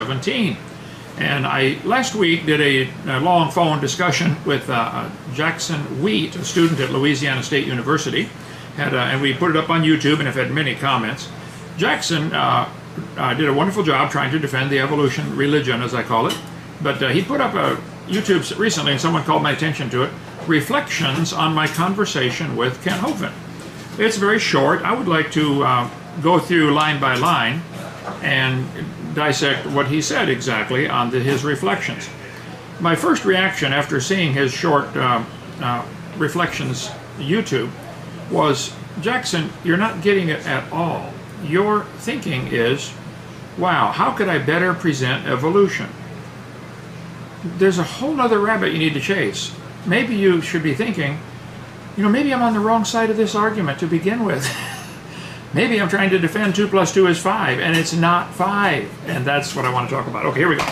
17. And I last week did a long phone discussion with Jackson Wheat, a student at Louisiana State University, and we put it up on YouTube and have had many comments. Jackson did a wonderful job trying to defend the evolution religion, as I call it, but he put up a YouTube recently, and someone called my attention to it, reflections on my conversation with Ken Hovind. It's very short. I would like to go through line by line and dissect what he said exactly on his reflections. My first reaction after seeing his short reflections YouTube was, Jackson, you're not getting it at all. Your thinking is, wow, how could I better present evolution? There's a whole other rabbit you need to chase. Maybe you should be thinking, maybe I'm on the wrong side of this argument to begin with. Maybe I'm trying to defend 2 + 2 is 5, and it's not 5. And that's what I want to talk about. Okay, here we go.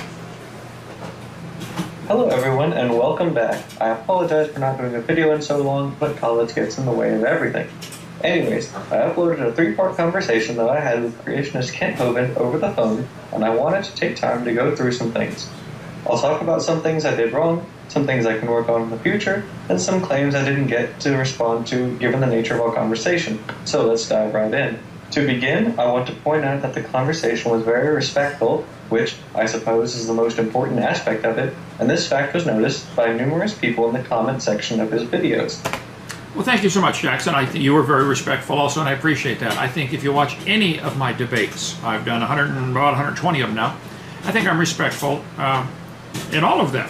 Hello everyone, and welcome back. I apologize for not doing a video in so long, but college gets in the way of everything. Anyways, I uploaded a 3-part conversation that I had with creationist Kent Hovind over the phone, and I wanted to take time to go through some things. I'll talk about some things I did wrong, some things I can work on in the future, and some claims I didn't get to respond to given the nature of our conversation. So let's dive right in. To begin, I want to point out that the conversation was very respectful, which I suppose is the most important aspect of it, and this fact was noticed by numerous people in the comment section of his videos. Well, thank you so much, Jackson. You were very respectful also, and I appreciate that. I think if you watch any of my debates, I've done about 120 of them now, I think I'm respectful in all of them.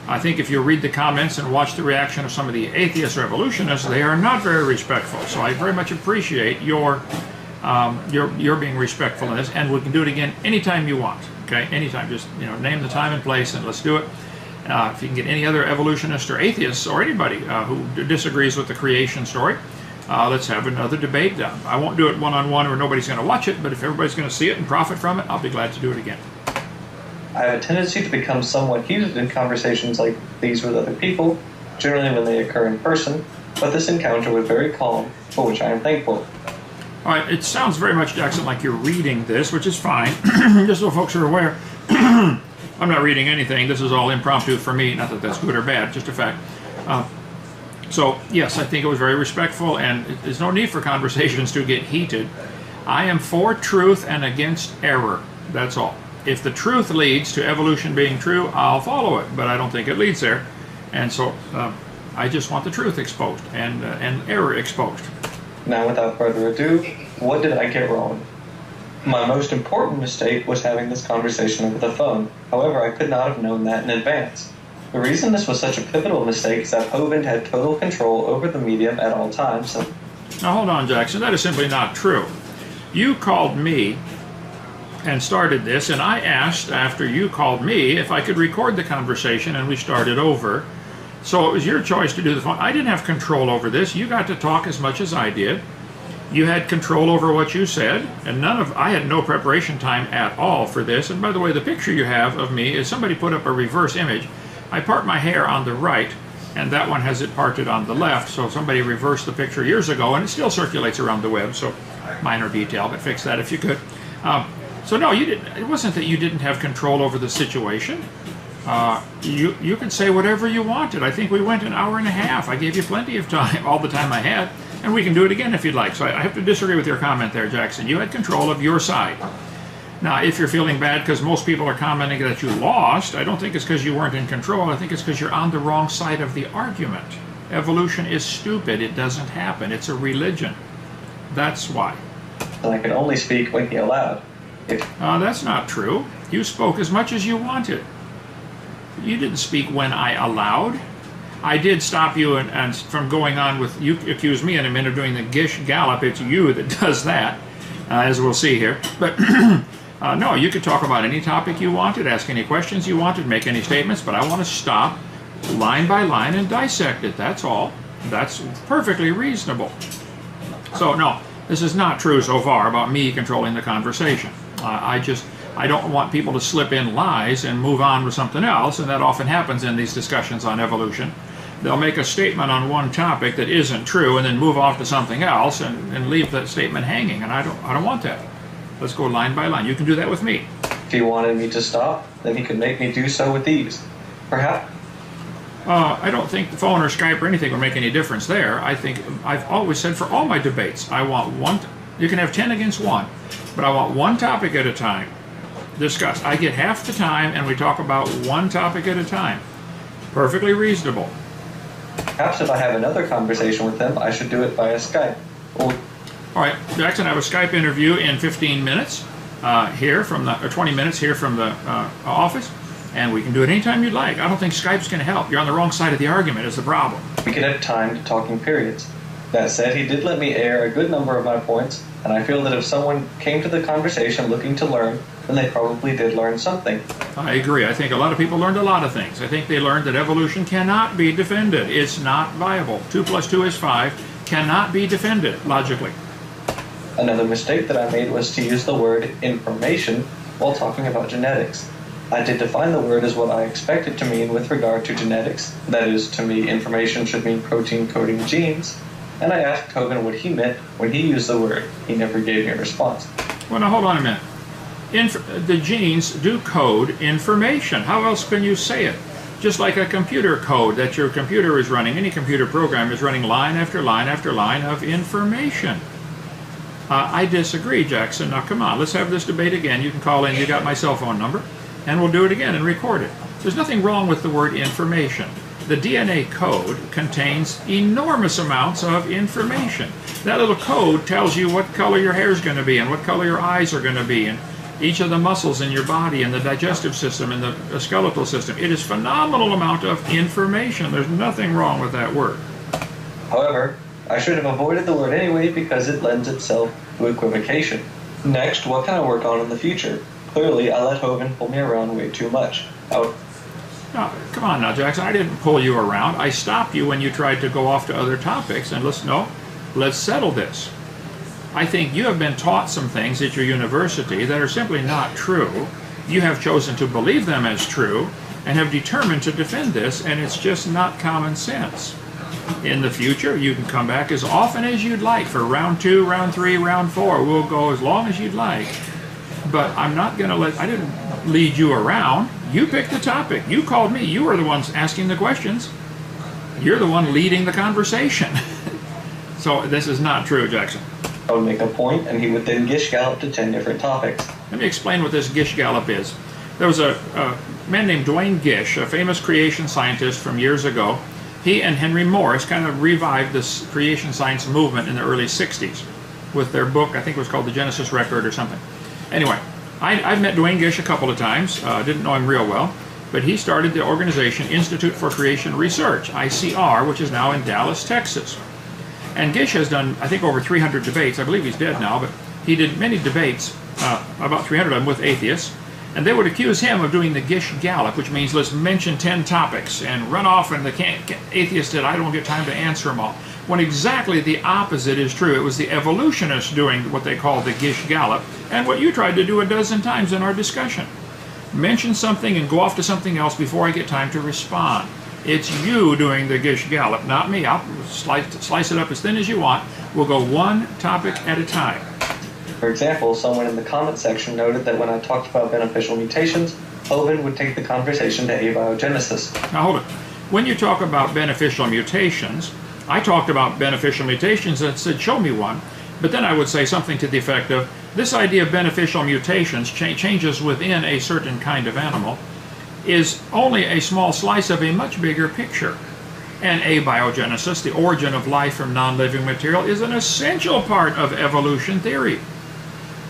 I think if you read the comments and watch the reaction of some of the atheist revolutionists, they are not very respectful. So I very much appreciate your being respectful in this, and we can do it again anytime you want. Okay, anytime. Just name the time and place, and let's do it. If you can get any other evolutionist or atheists or anybody who disagrees with the creation story, let's have another debate done. I won't do it one-on-one where nobody's going to watch it, but if everybody's going to see it and profit from it, I'll be glad to do it again. I have a tendency to become somewhat heated in conversations like these with other people, generally when they occur in person, but this encounter was very calm, for which I am thankful. All right, it sounds very much, Jackson, like you're reading this, which is fine, just so folks are aware. I'm not reading anything. This is all impromptu for me, not that that's good or bad, just a fact. So, yes, I think it was very respectful, and there's no need for conversations to get heated. I am for truth and against error, that's all. If the truth leads to evolution being true, I'll follow it, but I don't think it leads there. And so I just want the truth exposed and error exposed. Now, without further ado, what did I get wrong? My most important mistake was having this conversation over the phone. However, I could not have known that in advance. The reason this was such a pivotal mistake is that Hovind had total control over the medium at all times. Now, hold on, Jackson. That is simply not true. You called me and started this, and I asked after you called me if I could record the conversation, and we started over. So it was your choice to do the phone. I didn't have control over this. You got to talk as much as I did. You had control over what you said, and I had no preparation time at all for this. And by the way, the picture you have of me is somebody put up a reverse image. I part my hair on the right, and that one has it parted on the left. So somebody reversed the picture years ago, and it still circulates around the web. So minor detail, but fix that if you could. So no, you didn't. It wasn't that you didn't have control over the situation. You could say whatever you wanted. I think we went an hour and a half. I gave you plenty of time, all the time I had, and we can do it again if you'd like. So I have to disagree with your comment there, Jackson. You had control of your side. Now, if you're feeling bad because most people are commenting that you lost, I don't think it's because you weren't in control. I think it's because you're on the wrong side of the argument. Evolution is stupid. It doesn't happen. It's a religion. That's why. And I could only speak when he allowed. That's not true. You spoke as much as you wanted. You didn't speak when I allowed. I did stop you and from going on with, you accused me in a minute of doing the Gish Gallop. It's you that does that, as we'll see here. But no, you could talk about any topic you wanted, ask any questions you wanted, make any statements, but I want to stop line by line and dissect it. That's all. That's perfectly reasonable. So no, this is not true so far about me controlling the conversation. I don't want people to slip in lies and move on with something else, and that often happens in these discussions on evolution. They'll make a statement on one topic that isn't true and then move off to something else and leave that statement hanging, and I don't want that. Let's go line by line. You can do that with me. If he wanted me to stop, then he could make me do so with ease. Perhaps. I don't think the phone or Skype or anything will make any difference there. I think I've always said for all my debates, I want one. You can have 10 against 1, but I want one topic at a time discussed. I get half the time, and we talk about one topic at a time. Perfectly reasonable. Perhaps if I have another conversation with him, I should do it via Skype. All right, Jackson, I have a Skype interview in 15 minutes here from the, or 20 minutes here from the office, and we can do it anytime you'd like. I don't think Skype's going to help. You're on the wrong side of the argument is the problem. We could have timed talking periods. That said, he did let me air a good number of my points, and I feel that if someone came to the conversation looking to learn, then they probably did learn something. I agree. I think a lot of people learned a lot of things. I think they learned that evolution cannot be defended. It's not viable. 2 + 2 is 5. Cannot be defended logically. Another mistake that I made was to use the word information while talking about genetics. I did define the word as what I expect it to mean with regard to genetics. That is, to me, information should mean protein coding genes. And I asked Hovind what he meant when he used the word. He never gave me a response. Well, now hold on a minute. The genes do code information. How else can you say it? Just like a computer code that your computer is running, any computer program is running line after line after line of information. I disagree, Jackson. Now come on, let's have this debate again. You can call in, you got my cell phone number, and we'll do it again and record it. There's nothing wrong with the word information. The DNA code contains enormous amounts of information. That little code tells you what color your hair is going to be and what color your eyes are going to be and each of the muscles in your body and the digestive system and the skeletal system. It is a phenomenal amount of information. There's nothing wrong with that word. However, I should have avoided the word anyway because it lends itself to equivocation. Next, what can I work on in the future? Clearly, I let Hovind pull me around way too much. No, come on now, Jackson. I didn't pull you around. I stopped you when you tried to go off to other topics. And let's settle this. I think you have been taught some things at your university that are simply not true. You have chosen to believe them as true and have determined to defend this, and it's just not common sense. In the future, you can come back as often as you'd like for round 2, round 3, round 4. We'll go as long as you'd like. But I'm not going to I didn't lead you around. You picked the topic. You called me. You were the ones asking the questions. You're the one leading the conversation. So this is not true, Jackson. I would make a point, and he would then gish gallop to 10 different topics. Let me explain what this gish gallop is. There was a man named Dwayne Gish, a famous creation scientist from years ago. He and Henry Morris kind of revived this creation science movement in the early 60s with their book, I think it was called The Genesis Record or something. Anyway, I've met Dwayne Gish a couple of times, didn't know him real well, but he started the organization Institute for Creation Research, ICR, which is now in Dallas, Texas. And Gish has done, I think, over 300 debates. I believe he's dead now, but he did many debates, about 300 of them with atheists, and they would accuse him of doing the Gish Gallop, which means let's mention 10 topics and run off, and the atheist said, I don't get time to answer them all. When exactly the opposite is true. It was the evolutionists doing what they call the Gish Gallop, and what you tried to do a dozen times in our discussion. Mention something and go off to something else before I get time to respond. It's you doing the Gish Gallop, not me. I'll slice it up as thin as you want. We'll go one topic at a time. For example, someone in the comment section noted that when I talked about beneficial mutations, Hovind would take the conversation to abiogenesis. Now hold it. When you talk about beneficial mutations, I talked about beneficial mutations and said, show me one. But then I would say something to the effect of, this idea of beneficial mutations, changes within a certain kind of animal, is only a small slice of a much bigger picture. And abiogenesis, the origin of life from non-living material, is an essential part of evolution theory.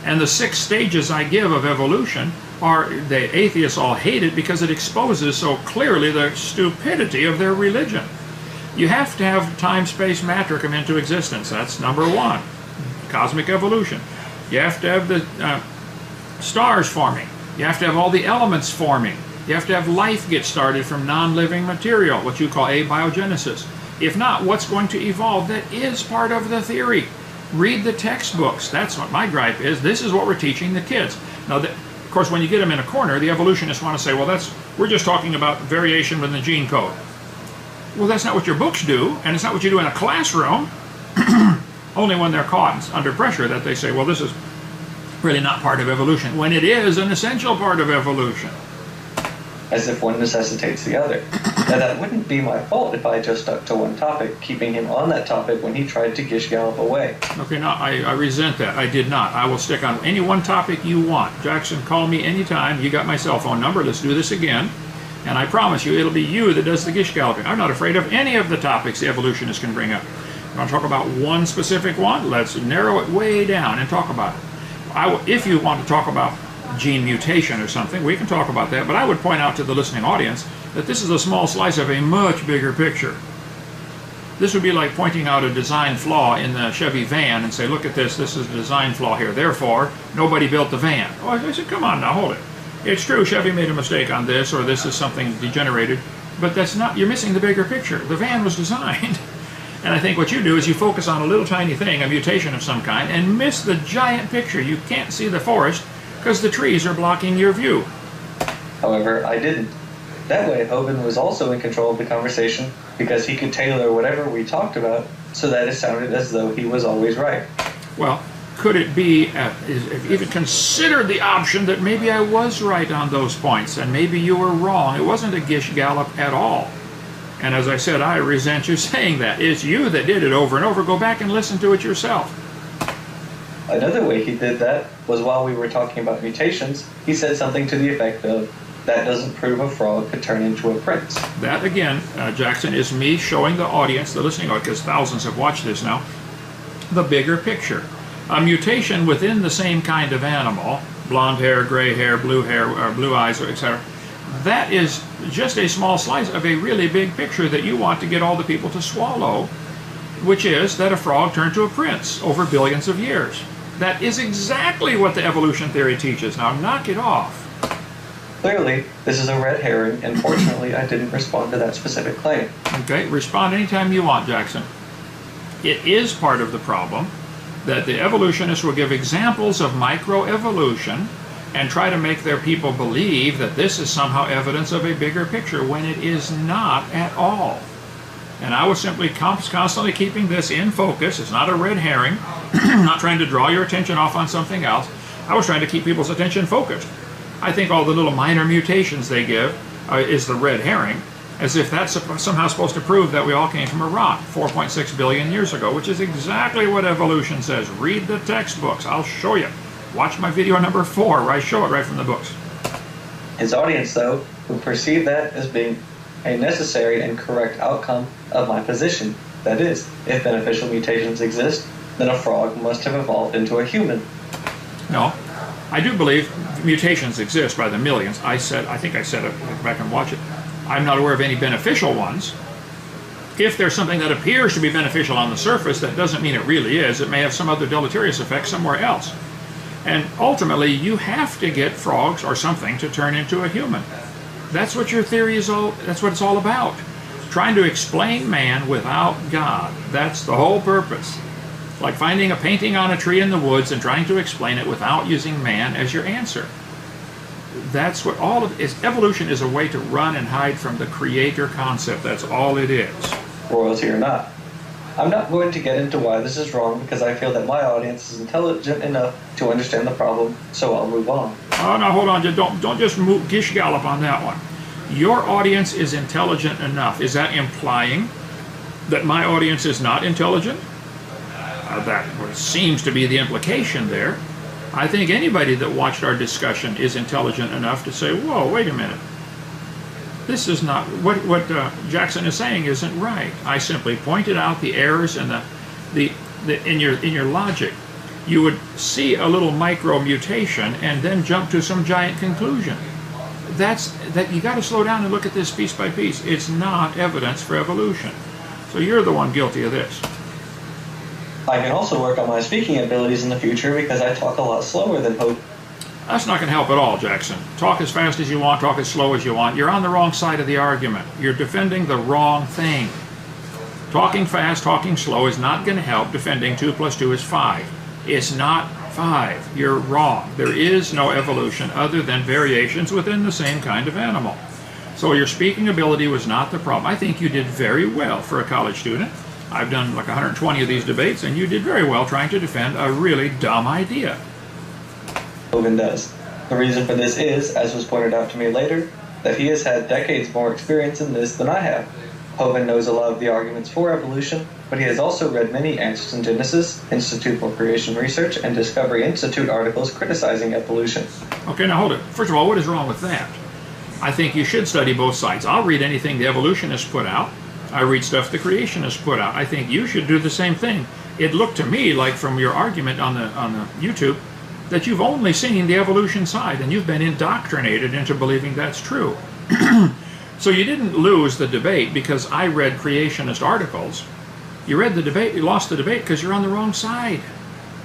And the 6 stages I give of evolution are, the atheists all hate it because it exposes so clearly the stupidity of their religion. You have to have time, space, matter come into existence. That's number 1, cosmic evolution. You have to have the stars forming. You have to have all the elements forming. You have to have life get started from non-living material, what you call abiogenesis. If not, what's going to evolve? That is part of the theory. Read the textbooks. That's what my gripe is. This is what we're teaching the kids. Now, of course, when you get them in a corner, the evolutionists want to say, well, we're just talking about variation within the gene code. Well, that's not what your books do, and it's not what you do in a classroom. Only when they're caught under pressure that they say, well, this is really not part of evolution, when it is an essential part of evolution. As if one necessitates the other. Now that wouldn't be my fault if I just stuck to one topic, keeping him on that topic when he tried to gish gallop away. Okay, now I resent that. I did not. I will stick on any one topic you want. Jackson, call me anytime. You got my cell phone number. Let's do this again. And I promise you, it'll be you that does the gish galloping. I'm not afraid of any of the topics the evolutionists can bring up. You want to talk about one specific one? Let's narrow it way down and talk about it. If you want to talk about gene mutation or something, we can talk about that, but I would point out to the listening audience that this is a small slice of a much bigger picture. This would be like pointing out a design flaw in the Chevy van and say, look at this is a design flaw here, therefore nobody built the van. Oh, I said, come on now, hold it. It's true, Chevy made a mistake on this, or this is something degenerated, but that's not, you're missing the bigger picture. The van was designed. And I think what you do is you focus on a little tiny thing, a mutation of some kind, and miss the giant picture. You can't see the forest because the trees are blocking your view. However, I didn't. That way, Hovind was also in control of the conversation because he could tailor whatever we talked about so that it sounded as though he was always right. Well, could it be, even considered the option that maybe I was right on those points and maybe you were wrong? It wasn't a gish gallop at all. And as I said, I resent you saying that. It's you that did it over and over. Go back and listen to it yourself. Another way he did that was while we were talking about mutations, he said something to the effect of, that doesn't prove a frog could turn into a prince. That, again, Jackson, is me showing the audience, the listening audience, because thousands have watched this now, the bigger picture. A mutation within the same kind of animal, blonde hair, gray hair, or blue eyes, etc., that is just a small slice of a really big picture that you want to get all the people to swallow, which is that a frog turned to a prince over billions of years. That is exactly what the evolution theory teaches. Now knock it off. Clearly, this is a red herring, and fortunately I didn't respond to that specific claim. Okay, respond anytime you want, Jackson. It is part of the problem that the evolutionists will give examples of microevolution and try to make their people believe that this is somehow evidence of a bigger picture when it is not at all. And I was simply constantly keeping this in focus. It's not a red herring. I'm not trying to draw your attention off on something else. I was trying to keep people's attention focused. I think all the little minor mutations they give is the red herring, as if that's somehow supposed to prove that we all came from a rock 4.6 billion years ago, which is exactly what evolution says. Read the textbooks. I'll show you. Watch my video number 4 where I show it right from the books. His audience, though, would perceive that as being a necessary and correct outcome of my position. That is, if beneficial mutations exist, then a frog must have evolved into a human. No, I do believe mutations exist by the millions. I think I said it, go back and watch it. I'm not aware of any beneficial ones. If there's something that appears to be beneficial on the surface, that doesn't mean it really is. It may have some other deleterious effect somewhere else. And ultimately, you have to get frogs or something to turn into a human. That's what your theory is that's what it's all about. Trying to explain man without God. That's the whole purpose. Like finding a painting on a tree in the woods and trying to explain it without using man as your answer. That's what all of it is. Evolution is a way to run and hide from the creator concept. That's all it is. Royalty or not. I'm not going to get into why this is wrong because I feel that my audience is intelligent enough to understand the problem, so I'll move on. Oh, now hold on. Don't just gish gallop on that one. Your audience is intelligent enough. Is that implying that my audience is not intelligent? That seems to be the implication there. I think anybody that watched our discussion is intelligent enough to say, whoa, wait a minute. This is not, what Jackson is saying isn't right. I simply pointed out the errors and in your logic. You would see a little micro mutation and then jump to some giant conclusion. That you got to slow down and look at this piece by piece. It's not evidence for evolution. So you're the one guilty of this. I can also work on my speaking abilities in the future because I talk a lot slower than Hope. That's not going to help at all, Jackson. Talk as fast as you want, talk as slow as you want. You're on the wrong side of the argument. You're defending the wrong thing. Talking fast, talking slow is not going to help defending 2 + 2 is 5. It's not 5. You're wrong. There is no evolution other than variations within the same kind of animal. So your speaking ability was not the problem. I think you did very well for a college student. I've done like 120 of these debates, and you did very well trying to defend a really dumb idea. Hovind does. The reason for this is, as was pointed out to me later, that he has had decades more experience in this than I have. Hovind knows a lot of the arguments for evolution, but he has also read many Answers in Genesis, Institute for Creation Research, and Discovery Institute articles criticizing evolution. Okay, now hold it. First of all, what is wrong with that? I think you should study both sides. I'll read anything the evolutionists put out. I read stuff the creationists put out. I think you should do the same thing. It looked to me like from your argument on the YouTube that you've only seen the evolution side and you've been indoctrinated into believing that's true. So you didn't lose the debate because I read creationist articles. You read the debate, you lost the debate because you're on the wrong side.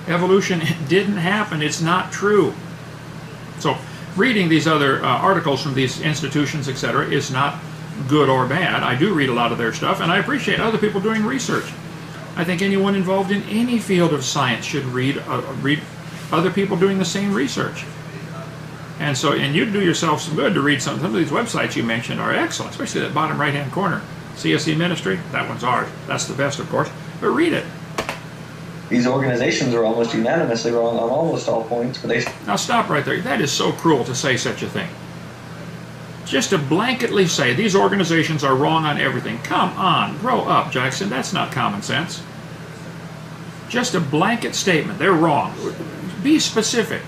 Evolution didn't happen, it's not true. So reading these other articles from these institutions, etc., is not good or bad. I do read a lot of their stuff, and I appreciate other people doing research. I think anyone involved in any field of science should read other people doing the same research. And so, and you'd do yourself some good to read some of these websites you mentioned are excellent, especially that bottom right-hand corner. CSE Ministry, that one's ours. That's the best, of course, but read it. These organizations are almost unanimously wrong on almost all points, but they... Now stop right there. That is so cruel to say such a thing. Just to blanketly say these organizations are wrong on everything. Come on, grow up, Jackson. That's not common sense. Just a blanket statement. They're wrong. Be specific.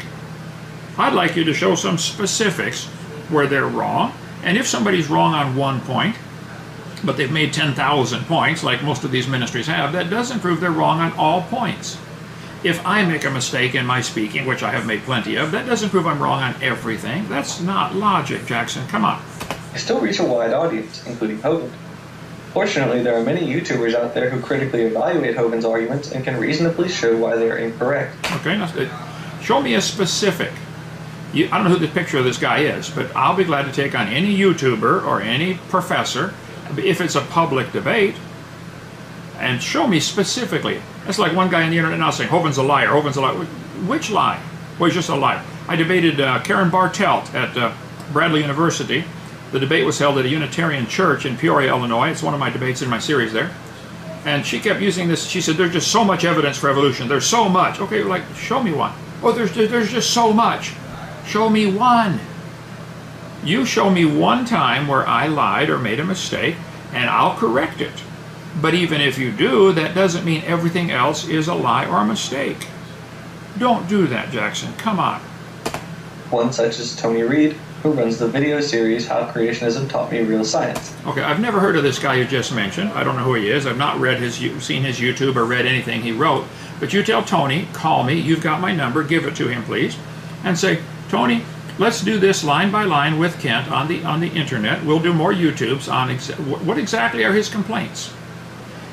I'd like you to show some specifics where they're wrong. And if somebody's wrong on one point, but they've made 10,000 points, like most of these ministries have, that doesn't prove they're wrong on all points. If I make a mistake in my speaking, which I have made plenty of, that doesn't prove I'm wrong on everything. That's not logic, Jackson. Come on. I still reach a wide audience, including Hovind. Fortunately, there are many YouTubers out there who critically evaluate Hovind's arguments and can reasonably show why they are incorrect. Okay, now show me a specific. I don't know who the picture of this guy is, but I'll be glad to take on any YouTuber or any professor if it's a public debate, and show me specifically. That's like one guy on the internet now saying, Hovind's a liar, Hovind's a liar. Which lie? Well, he's just a liar. I debated Karen Bartelt at Bradley University. The debate was held at a Unitarian church in Peoria, Illinois. It's one of my debates in my series there. And she kept using this. She said, there's just so much evidence for evolution. There's so much. Okay, like, show me one. Oh, there's just so much. Show me one. You show me one time where I lied or made a mistake, and I'll correct it. But even if you do, that doesn't mean everything else is a lie or a mistake. Don't do that, Jackson. Come on. One such as Tony Reed, who runs the video series How Creationism Taught Me Real Science. Okay, I've never heard of this guy you just mentioned. I don't know who he is. I've not seen his YouTube or read anything he wrote. But you tell Tony, call me, you've got my number, give it to him, please, and say, Tony, let's do this line by line with Kent on the internet. We'll do more YouTubes on what exactly are his complaints.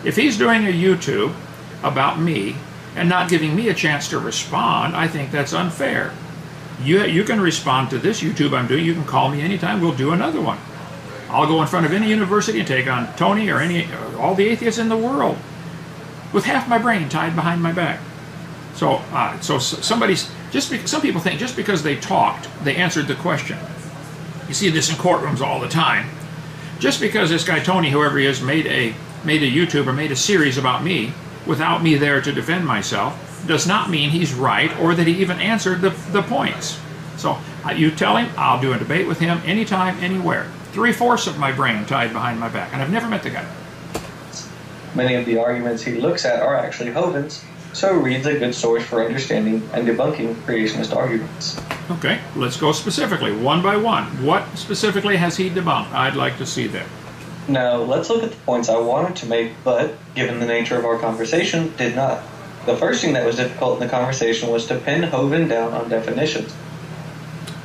If he's doing a YouTube about me and not giving me a chance to respond, I think that's unfair. You can respond to this YouTube I'm doing. You can call me anytime. We'll do another one. I'll go in front of any university and take on Tony or all the atheists in the world with half my brain tied behind my back. So, some people think just because they talked, they answered the question. You see this in courtrooms all the time. Just because this guy Tony, whoever he is, made a YouTube or made a series about me without me there to defend myself, does not mean he's right or that he even answered the points. So you tell him, I'll do a debate with him anytime, anywhere. 3/4 of my brain tied behind my back, and I've never met the guy. Many of the arguments he looks at are actually Hovind's, so Reed's a good source for understanding and debunking creationist arguments. Okay, let's go specifically, one by one. What specifically has he debunked? I'd like to see that. Now, let's look at the points I wanted to make, but, given the nature of our conversation, did not. The first thing that was difficult in the conversation was to pin Hovind down on definitions.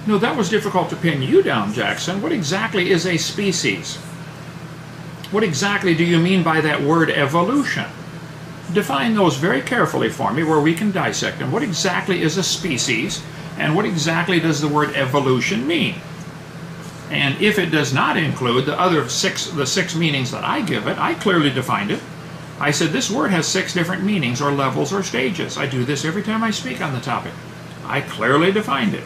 No, that was difficult to pin you down, Jackson. What exactly is a species? What exactly do you mean by that word evolution? Define those very carefully for me where we can dissect them. What exactly is a species, and what exactly does the word evolution mean? And if it does not include the six meanings that I give it, I clearly defined it. I said this word has 6 different meanings or levels or stages. I do this every time I speak on the topic. I clearly defined it.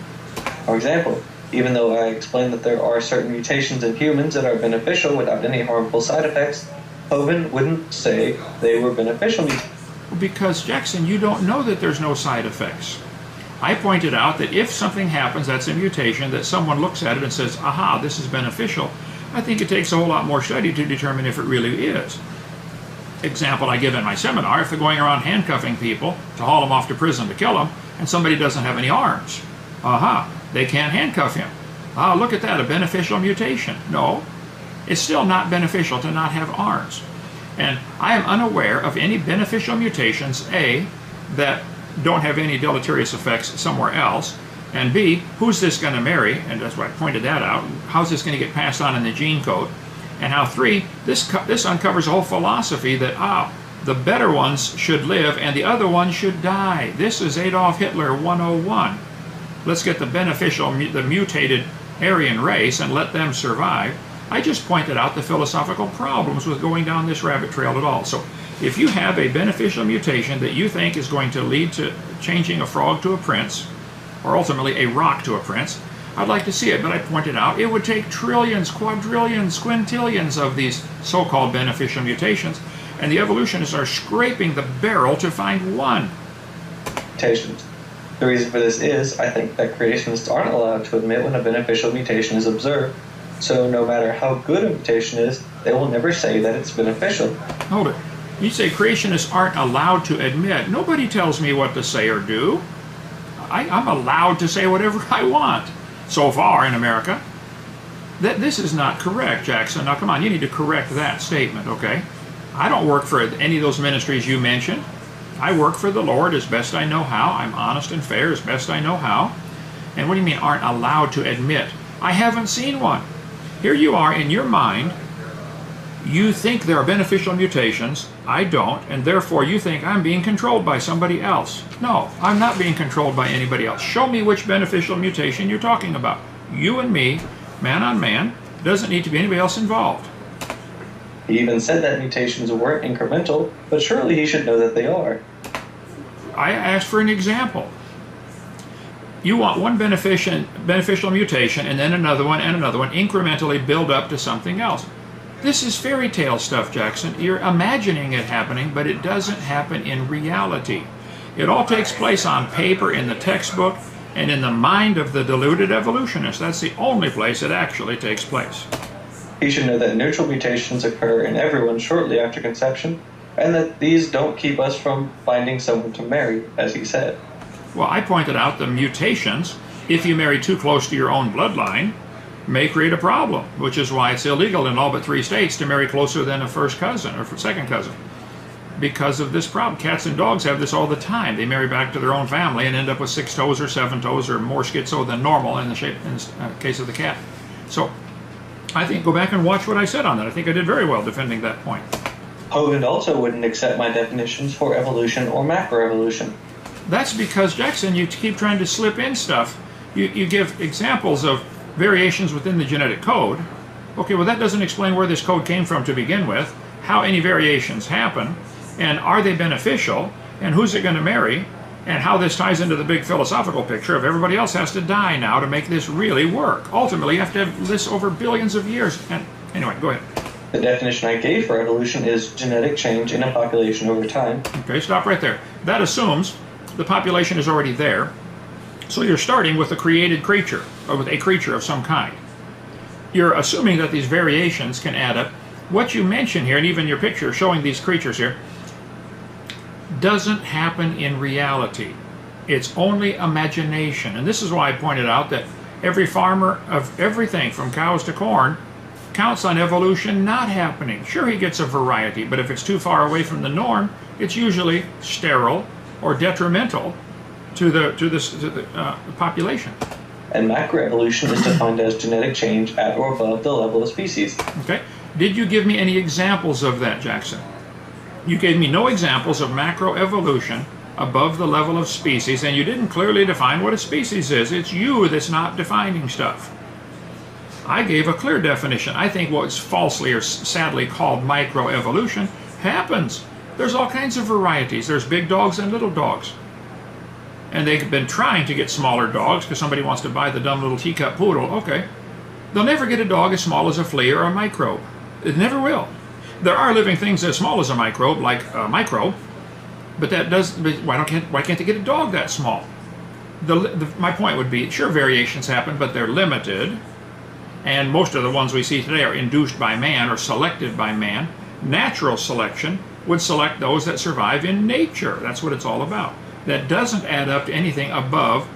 For example, even though I explained that there are certain mutations in humans that are beneficial without any harmful side effects, Hovind wouldn't say they were beneficial. Because, Jackson, you don't know that there's no side effects. I pointed out that if something happens that's a mutation, that someone looks at it and says, aha, this is beneficial, I think it takes a whole lot more study to determine if it really is. Example I give in my seminar, if they're going around handcuffing people to haul them off to prison to kill them, and somebody doesn't have any arms, aha, they can't handcuff him. Ah, look at that, a beneficial mutation. No, it's still not beneficial to not have arms. And I am unaware of any beneficial mutations, A, that don't have any deleterious effects somewhere else, and B, who's this going to marry, and that's why I pointed that out, how's this going to get passed on in the gene code, and how 3, this uncovers a whole philosophy that, the better ones should live and the other ones should die. This is Adolf Hitler 101. Let's get the beneficial, the mutated Aryan race and let them survive. I just pointed out the philosophical problems with going down this rabbit trail at all. So if you have a beneficial mutation that you think is going to lead to changing a frog to a prince, or ultimately a rock to a prince, I'd like to see it, but I pointed out it would take trillions, quadrillions, quintillions of these so-called beneficial mutations, and the evolutionists are scraping the barrel to find one. Mutations. The reason for this is, I think, that creationists aren't allowed to admit when a beneficial mutation is observed, so no matter how good a mutation is, they will never say that it's beneficial. Hold it. You say creationists aren't allowed to admit. Nobody tells me what to say or do. I'm allowed to say whatever I want, so far in America. This is not correct, Jackson. Now, come on, you need to correct that statement, okay? I don't work for any of those ministries you mentioned. I work for the Lord as best I know how. I'm honest and fair as best I know how. And what do you mean aren't allowed to admit? I haven't seen one. Here you are in your mind. You think there are beneficial mutations. I don't, and therefore you think I'm being controlled by somebody else. No, I'm not being controlled by anybody else. Show me which beneficial mutation you're talking about. You and me, man on man, doesn't need to be anybody else involved. He even said that mutations weren't incremental, but surely he should know that they are. I asked for an example. You want one beneficial mutation and then another one and another one, incrementally build up to something else. This is fairy tale stuff, Jackson. You're imagining it happening, but it doesn't happen in reality. It all takes place on paper, in the textbook, and in the mind of the deluded evolutionist. That's the only place it actually takes place. He should know that neutral mutations occur in everyone shortly after conception, and that these don't keep us from finding someone to marry, as he said. Well, I pointed out the mutations, if you marry too close to your own bloodline, may create a problem, which is why it's illegal in all but 3 states to marry closer than a first cousin or second cousin. Because of this problem. Cats and dogs have this all the time. They marry back to their own family and end up with 6 toes or 7 toes or more schizo than normal in the case of the cat. So I think go back and watch what I said on that. I think I did very well defending that point. Hovind also wouldn't accept my definitions for evolution or macroevolution. That's because, Jackson, you keep trying to slip in stuff. You give examples of variations within the genetic code. Okay, well that doesn't explain where this code came from to begin with, how any variations happen, and are they beneficial, and who's it going to marry, and how this ties into the big philosophical picture of everybody else has to die now to make this really work. Ultimately, you have to have this over billions of years. And anyway, go ahead. The definition I gave for evolution is genetic change in a population over time. Okay, stop right there. That assumes the population is already there. So you're starting with a created creature, or with a creature of some kind. You're assuming that these variations can add up. What you mention here, and even your picture showing these creatures here, doesn't happen in reality. It's only imagination. And this is why I pointed out that every farmer of everything from cows to corn counts on evolution not happening. Sure, he gets a variety, but if it's too far away from the norm, it's usually sterile or detrimental to the population. And macroevolution is defined as genetic change at or above the level of species. Okay. Did you give me any examples of that, Jackson? You gave me no examples of macroevolution above the level of species, and you didn't clearly define what a species is. It's you that's not defining stuff. I gave a clear definition. I think what's falsely or sadly called microevolution happens. There's all kinds of varieties. There's big dogs and little dogs. And they've been trying to get smaller dogs because somebody wants to buy the dumb little teacup poodle. Okay. They'll never get a dog as small as a flea or a microbe. It never will. There are living things as small as a microbe, like a microbe, but that does. Why can't they get a dog that small? my point would be, sure, variations happen, but they're limited, and most of the ones we see today are induced by man or selected by man. Natural selection would select those that survive in nature. That's what it's all about. That doesn't add up to anything above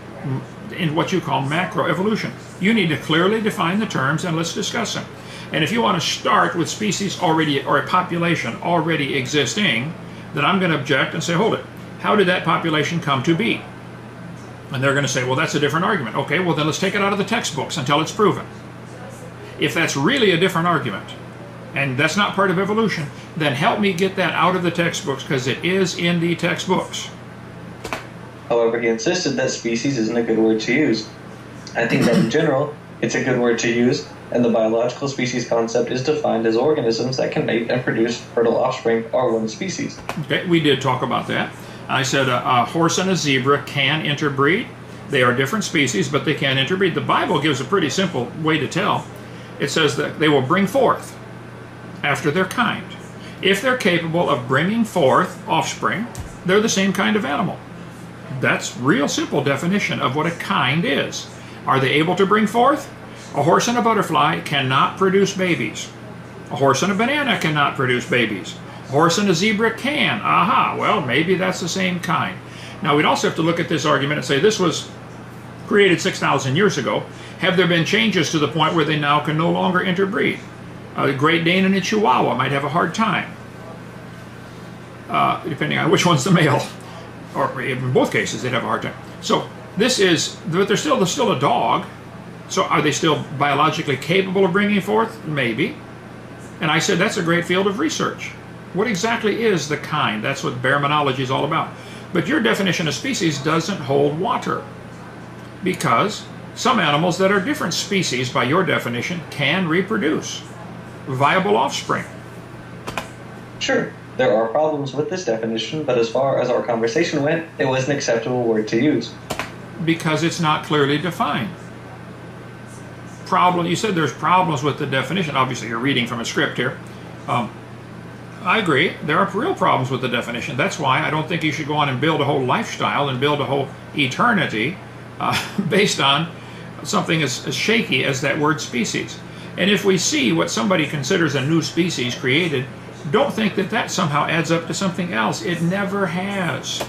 in what you call macroevolution. You need to clearly define the terms and let's discuss them. And if you want to start with species already, or a population already existing, then I'm going to object and say, hold it, how did that population come to be? And they're going to say, well, that's a different argument. Okay, well then let's take it out of the textbooks until it's proven. If that's really a different argument, and that's not part of evolution, then help me get that out of the textbooks, because it is in the textbooks. However, he insisted that species isn't a good word to use. I think that in general, it's a good word to use, and the biological species concept is defined as organisms that can mate and produce fertile offspring are one species. Okay, we did talk about that. I said a horse and a zebra can interbreed. They are different species, but they can interbreed. The Bible gives a pretty simple way to tell. It says that they will bring forth after their kind. If they're capable of bringing forth offspring, they're the same kind of animal. That's real simple definition of what a kind is. Are they able to bring forth? A horse and a butterfly cannot produce babies. A horse and a banana cannot produce babies. A horse and a zebra can. Aha, well, maybe that's the same kind. Now, we'd also have to look at this argument and say this was created 6,000 years ago. Have there been changes to the point where they now can no longer interbreed? The Great Dane and a Chihuahua might have a hard time, depending on which one's the male. Or in both cases, they'd have a hard time. So this is, but they're still a dog. So are they still biologically capable of bringing forth? Maybe. And I said that's a great field of research. What exactly is the kind? That's what baraminology is all about. But your definition of species doesn't hold water, because some animals that are different species by your definition can reproduce viable offspring. Sure. There are problems with this definition, but as far as our conversation went, it was an acceptable word to use. Because it's not clearly defined. You said there's problems with the definition. Obviously, you're reading from a script here. I agree. There are real problems with the definition. That's why I don't think you should go on and build a whole lifestyle and build a whole eternity based on something as shaky as that word species. And if we see what somebody considers a new species created, don't think that that somehow adds up to something else. It never has.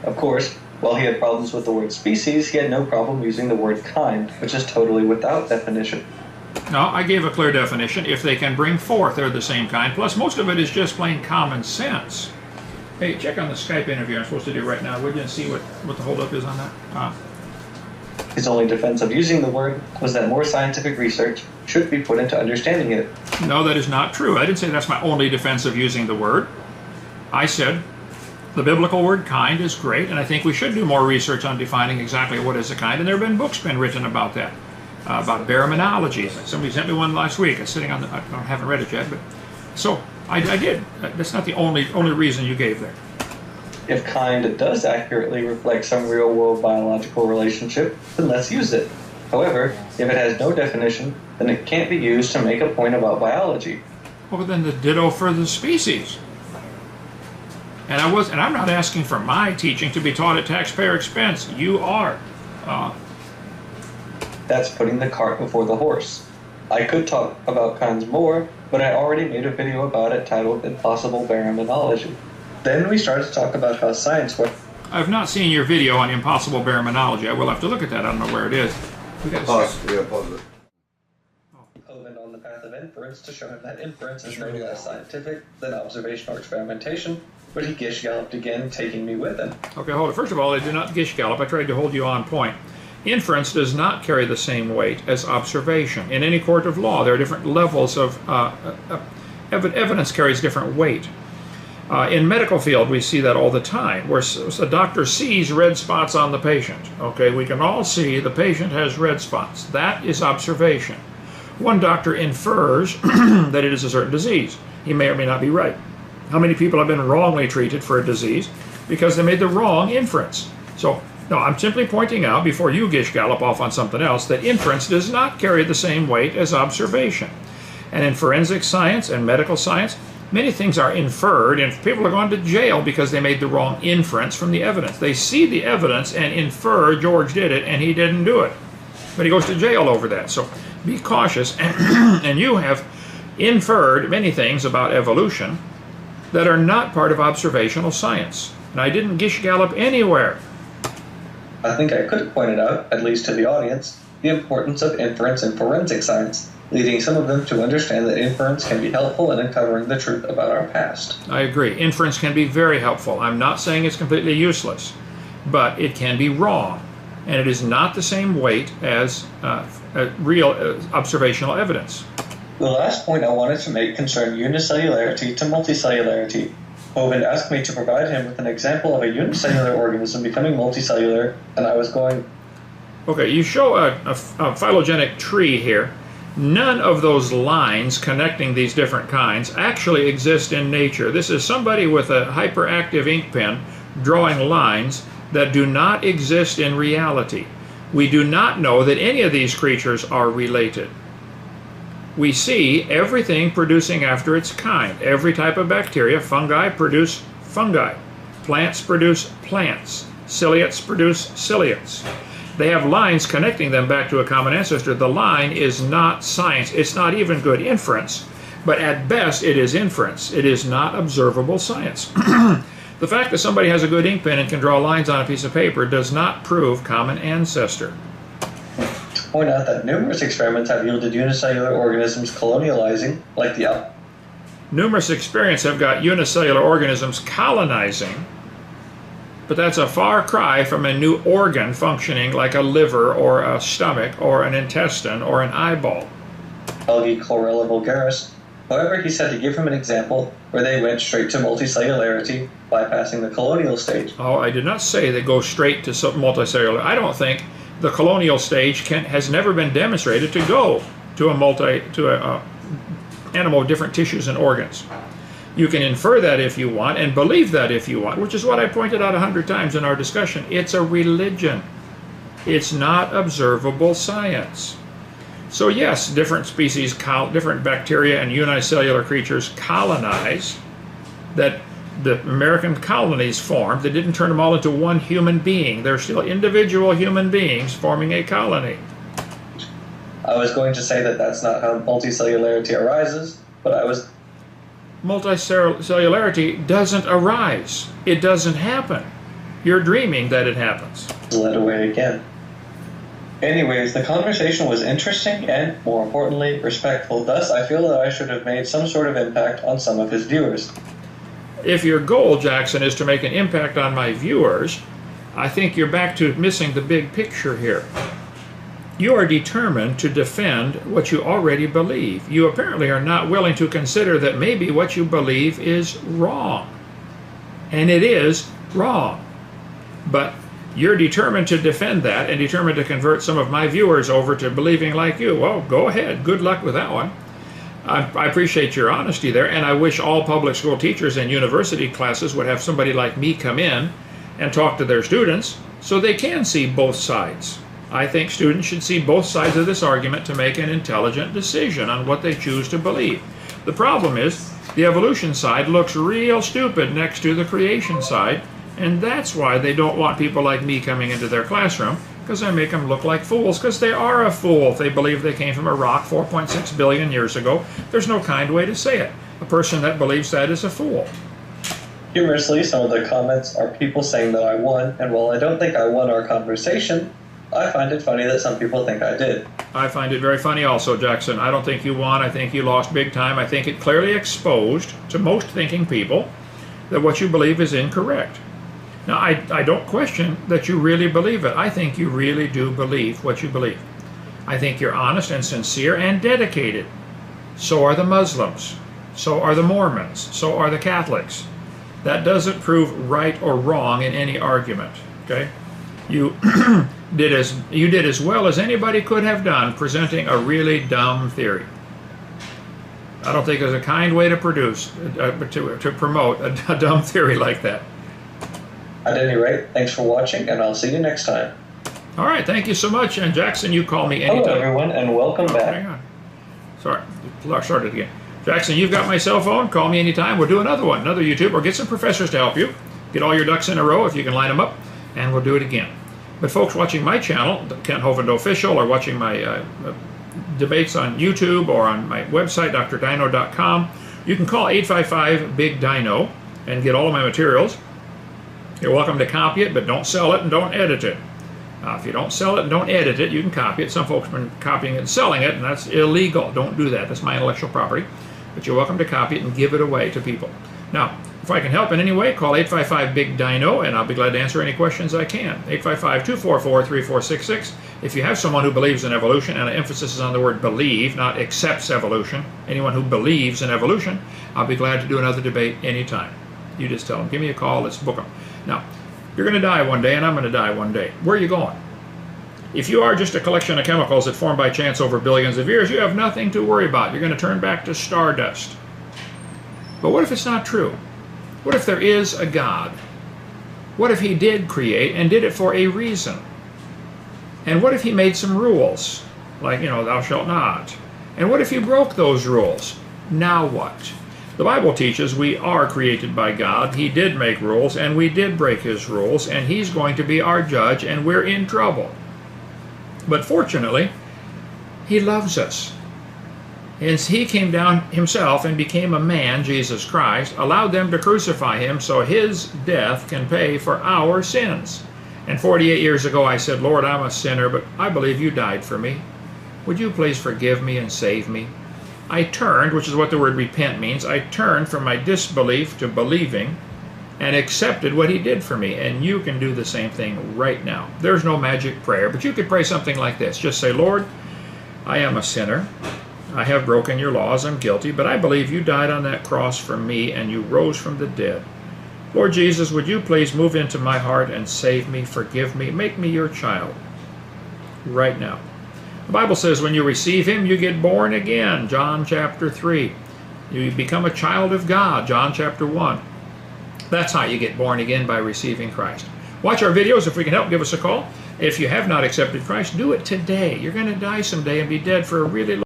Of course, while he had problems with the word species, he had no problem using the word kind, which is totally without definition. No, I gave a clear definition. If they can bring forth, they're the same kind. Plus, most of it is just plain common sense. Hey, check on the Skype interview I'm supposed to do right now, would you, and see what the holdup is on that? His only defense of using the word was that more scientific research should be put into understanding it. No, that is not true. I didn't say that's my only defense of using the word. I said the biblical word kind is great, and I think we should do more research on defining exactly what is a kind, and there have been books written about that, about baraminology. Somebody sent me one last week. It's sitting on I haven't read it yet, but so I did. That's not the only reason you gave there. If kind does accurately reflect some real-world biological relationship, then let's use it. However, if it has no definition, then it can't be used to make a point about biology. Well, then the ditto for the species. And I'm not asking for my teaching to be taught at taxpayer expense. You are. That's putting the cart before the horse. I could talk about kinds more, but I already made a video about it titled Impossible Baraminology. Then we started to talk about how science works. I've not seen your video on impossible baraminology. I will have to look at that. I don't know where it is. We got to pause it. Hovind on the path of inference to show him that inference is no less scientific than observation or experimentation, but he gish-galloped again, taking me with him. Okay, hold it. First of all, I did not gish-gallop. I tried to hold you on point. Inference does not carry the same weight as observation. In any court of law, there are different levels of evidence carries different weight. In medical field, we see that all the time, where a doctor sees red spots on the patient. Okay, we can all see the patient has red spots. That is observation. One doctor infers that it is a certain disease. He may or may not be right. How many people have been wrongly treated for a disease because they made the wrong inference? So, no, I'm simply pointing out, before you gish-gallop off on something else, that inference does not carry the same weight as observation. And in forensic science and medical science, Many things are inferred, and people are going to jail because they made the wrong inference from the evidence. They see the evidence and infer George did it, and he didn't do it. But he goes to jail over that. So be cautious. And you have inferred many things about evolution that are not part of observational science. And I didn't gish gallop anywhere. I think I could have pointed out, at least to the audience, the importance of inference in forensic science, leading some of them to understand that inference can be helpful in uncovering the truth about our past. I agree. Inference can be very helpful. I'm not saying it's completely useless, but it can be wrong. And it is not the same weight as real observational evidence. The last point I wanted to make concerned unicellularity to multicellularity. Hovind asked me to provide him with an example of a unicellular organism becoming multicellular, and I was going... Okay, you show a phylogenetic tree here. None of those lines connecting these different kinds actually exist in nature. This is somebody with a hyperactive ink pen drawing lines that do not exist in reality. We do not know that any of these creatures are related. We see everything producing after its kind. Every type of bacteria, fungi produce fungi. Plants produce plants. Ciliates produce ciliates. They have lines connecting them back to a common ancestor. The line is not science. It's not even good inference, but at best it is inference. It is not observable science. The fact that somebody has a good ink pen and can draw lines on a piece of paper does not prove common ancestor. To point out that numerous experiments have yielded unicellular organisms colonializing, like the... Numerous experiments have got unicellular organisms colonizing, but that's a far cry from a new organ functioning like a liver or a stomach or an intestine or an eyeball. Algae chlorella vulgaris. However, he said to give him an example where they went straight to multicellularity, bypassing the colonial stage. Oh, I did not say they go straight to multicellular. I don't think the colonial stage has never been demonstrated to go to a animal with different tissues and organs. You can infer that if you want and believe that if you want, which is what I pointed out 100 times in our discussion. It's a religion. It's not observable science. So yes, different species, different bacteria and unicellular creatures colonize, that the American colonies formed. They didn't turn them all into one human being. They're still individual human beings forming a colony. I was going to say that that's not how multicellularity arises, but I was... Multicellularity doesn't arise. It doesn't happen. You're dreaming that it happens. Led away again. Anyways, the conversation was interesting and, more importantly, respectful. Thus, I feel that I should have made some sort of impact on some of his viewers. If your goal, Jackson, is to make an impact on my viewers, I think you're back to missing the big picture here. You are determined to defend what you already believe. You apparently are not willing to consider that maybe what you believe is wrong. And it is wrong. But you're determined to defend that and determined to convert some of my viewers over to believing like you. Well, go ahead. Good luck with that one. I appreciate your honesty there, and I wish all public school teachers and university classes would have somebody like me come in and talk to their students so they can see both sides. I think students should see both sides of this argument to make an intelligent decision on what they choose to believe. The problem is the evolution side looks real stupid next to the creation side, and that's why they don't want people like me coming into their classroom, because I make them look like fools, because they are a fool if they believe they came from a rock 4.6 billion years ago. There's no kind way to say it. A person that believes that is a fool. Humorously, some of the comments are people saying that I won, and while I don't think I won our conversation, I find it funny that some people think I did. I find it very funny also, Jackson. I don't think you won. I think you lost big time. I think it clearly exposed to most thinking people that what you believe is incorrect. Now, I don't question that you really believe it. I think you really do believe what you believe. I think you're honest and sincere and dedicated. So are the Muslims. So are the Mormons. So are the Catholics. That doesn't prove right or wrong in any argument. Okay? You did as well as anybody could have done presenting a really dumb theory. I don't think there's a kind way to promote a dumb theory like that. At any rate, thanks for watching, and I'll see you next time. All right, thank you so much. And Jackson, you call me anytime. Hello, everyone, and welcome back. Hang on. Sorry, start it again. Jackson, you've got my cell phone. Call me anytime. We'll do another one, another YouTube, or get some professors to help you. Get all your ducks in a row if you can line them up, and we'll do it again. But folks watching my channel, Kent Hovind Official, or watching my debates on YouTube or on my website, drdino.com, you can call 855-BIG-DINO and get all of my materials. You're welcome to copy it, but don't sell it and don't edit it. If you don't sell it and don't edit it, you can copy it. Some folks have been copying it and selling it, and that's illegal. Don't do that. That's my intellectual property. But you're welcome to copy it and give it away to people. Now, if I can help in any way, call 855-BIG-DINO, and I'll be glad to answer any questions I can. 855-244-3466. If you have someone who believes in evolution, and an emphasis is on the word believe, not accepts evolution, anyone who believes in evolution, I'll be glad to do another debate anytime. You just tell them, give me a call, let's book them. Now, you're going to die one day, and I'm going to die one day. Where are you going? If you are just a collection of chemicals that form by chance over billions of years, you have nothing to worry about. You're going to turn back to stardust. But what if it's not true? What if there is a God? What if he did create and did it for a reason? And what if he made some rules? Like, thou shalt not. And what if you broke those rules? Now what? The Bible teaches we are created by God. He did make rules, and we did break his rules, and he's going to be our judge, and we're in trouble. But fortunately, he loves us. And he came down himself and became a man, Jesus Christ, allowed them to crucify him so his death can pay for our sins. And 48 years ago I said, Lord, I'm a sinner, but I believe you died for me. Would you please forgive me and save me? I turned, which is what the word repent means, I turned from my disbelief to believing and accepted what he did for me. And you can do the same thing right now. There's no magic prayer, but you could pray something like this. Just say, Lord, I am a sinner. I have broken your laws. I'm guilty, but I believe you died on that cross for me and you rose from the dead. Lord Jesus, would you please move into my heart and save me, forgive me, make me your child right now. The Bible says when you receive him, you get born again, John chapter 3. You become a child of God, John chapter 1. That's how you get born again, by receiving Christ. Watch our videos. If we can help, give us a call. If you have not accepted Christ, do it today. You're going to die someday and be dead for a really long time.